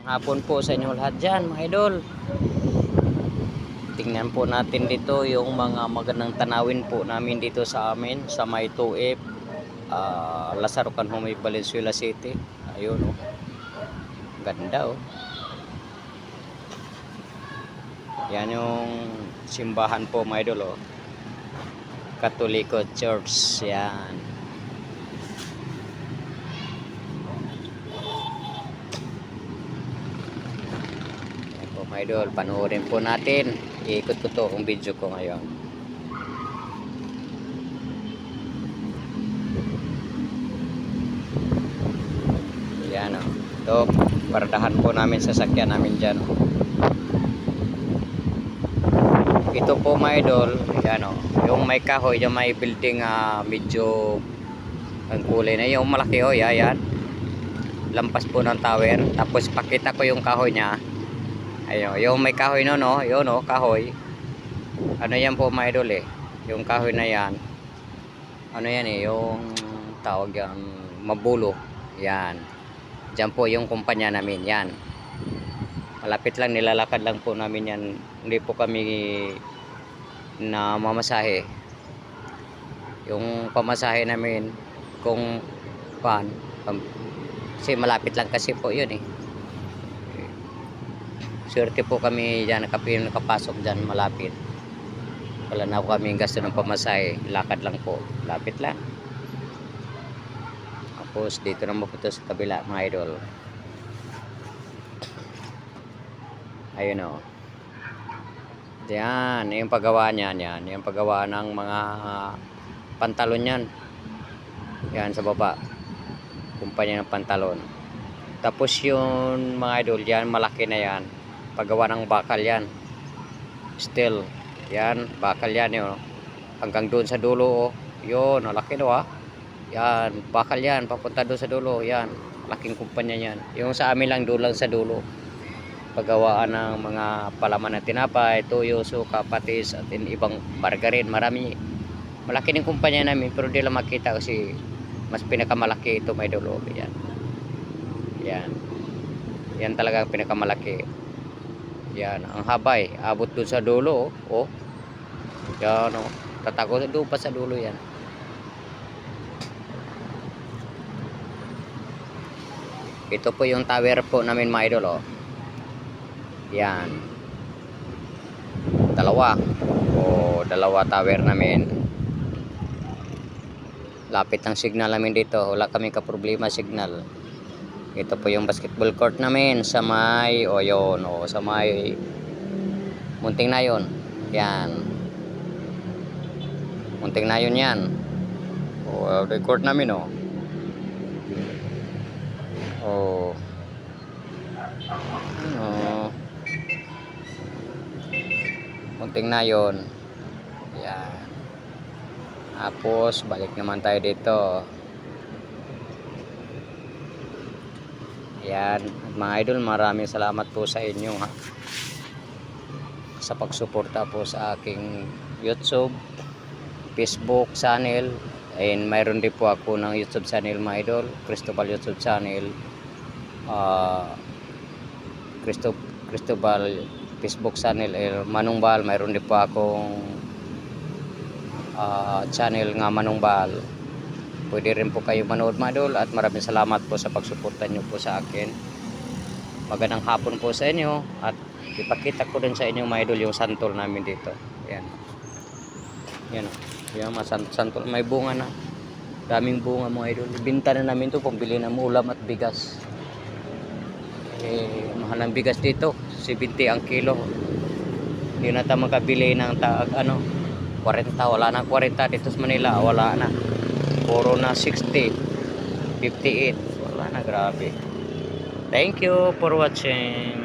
Hapon po sa inyo lahat dyan mga idol. Tingnan po natin dito yung mga magandang tanawin po namin dito sa amin sa may 2F, Lazaro Canhumay, Valenzuela City. Ayun oh, ganda oh. Yan yung simbahan po mga idol oh, Katoliko Church. Yan. Mga idol, panoorin po natin. Iikot ko to ang video ko ngayon. Yan o. Ito, paradahan po namin sasakyan namin dyan o. Ito po mga idol, yan o. Yung may kahoy, yung may building medyo ang kulay na yung malaki o. Yan. Lampas po ng tower. Tapos pakita ko yung kahoy niya. Ayun, yung may kahoy no, no, yun no, kahoy. Ano yan po mga idol eh, yung kahoy na yan. Ano yan eh, yung tawag yan, mabulo. Yan. Diyan po yung kumpanya namin, yan. Malapit lang, nilalakad lang po namin yan. Hindi po kami na mamasahe. Yung pamasahe namin, kung pan, kasi malapit lang kasi po yun eh. Swerte po kami dyan, nakapasok dyan malapit. Wala na po kami gasto ng pamasahe. Lakad lang po. Lapit lang. Tapos dito naman po ito sa kabila mga idol. Ayun o. Yan. Yung paggawa niyan. Yan. Yung paggawa ng mga pantalon yan. Yan sa baba. Kumpanya ng pantalon. Tapos yung mga idol yan, malaki na yan. Paggawa ng bakal yan, steel yan, bakal yan yun, hanggang doon sa dulo oh. Yun, malaki no yan, bakal yan, papunta doon sa dulo yan, malaking kumpanya yan. Yung sa amin lang doon lang sa dulo, paggawaan ng mga palaman na tinapay, tuyo, suka, patis at ibang margarin. Marami, malaki ng kumpanya namin pero di lang makita kasi mas pinakamalaki ito may dulo. Yan yan talaga ang pinakamalaki. Yan, ang habay, abot dun sa dulo oh. Yan oh, tatako doon pa sa dulo yan. Ito po yung tower po namin mga idol oh. Yan. Dalawa tower namin. Lapit ng signal namin dito, wala kami ka-problema signal. Ito po yung basketball court namin sa may yun sa may Munting Nayon. Yan. Munting Nayon yan. The court namin Munting Nayon. Yan. Tapos balik naman tayo dito. Yan, mga idol, maraming salamat po sa inyo sa pagsuporta po sa aking YouTube, Facebook channel, and mayroon din po ako ng YouTube channel mga idol, Cristobal YouTube channel, Cristobal Facebook channel, Manong Bal, mayroon din po akong channel nga Manong Bal. Pwede rin po kayo manood mga idol, at maraming salamat po sa pagsuporta nyo po sa akin. Magandang hapon po sa inyo, at ipakita ko din sa inyo mga idol yung santol namin dito. Yan. Yan yung mga santol, may bunga na. Daming bunga mga idol. Ibinta na namin to pambili ng ulam at bigas. Mahal ng bigas dito, 70 ang kilo. Hindi na tayo makabili ng 40, wala na 40 dito sa Manila, wala na. Puro na 60, 58. Wala na, grabe. Thank you for watching.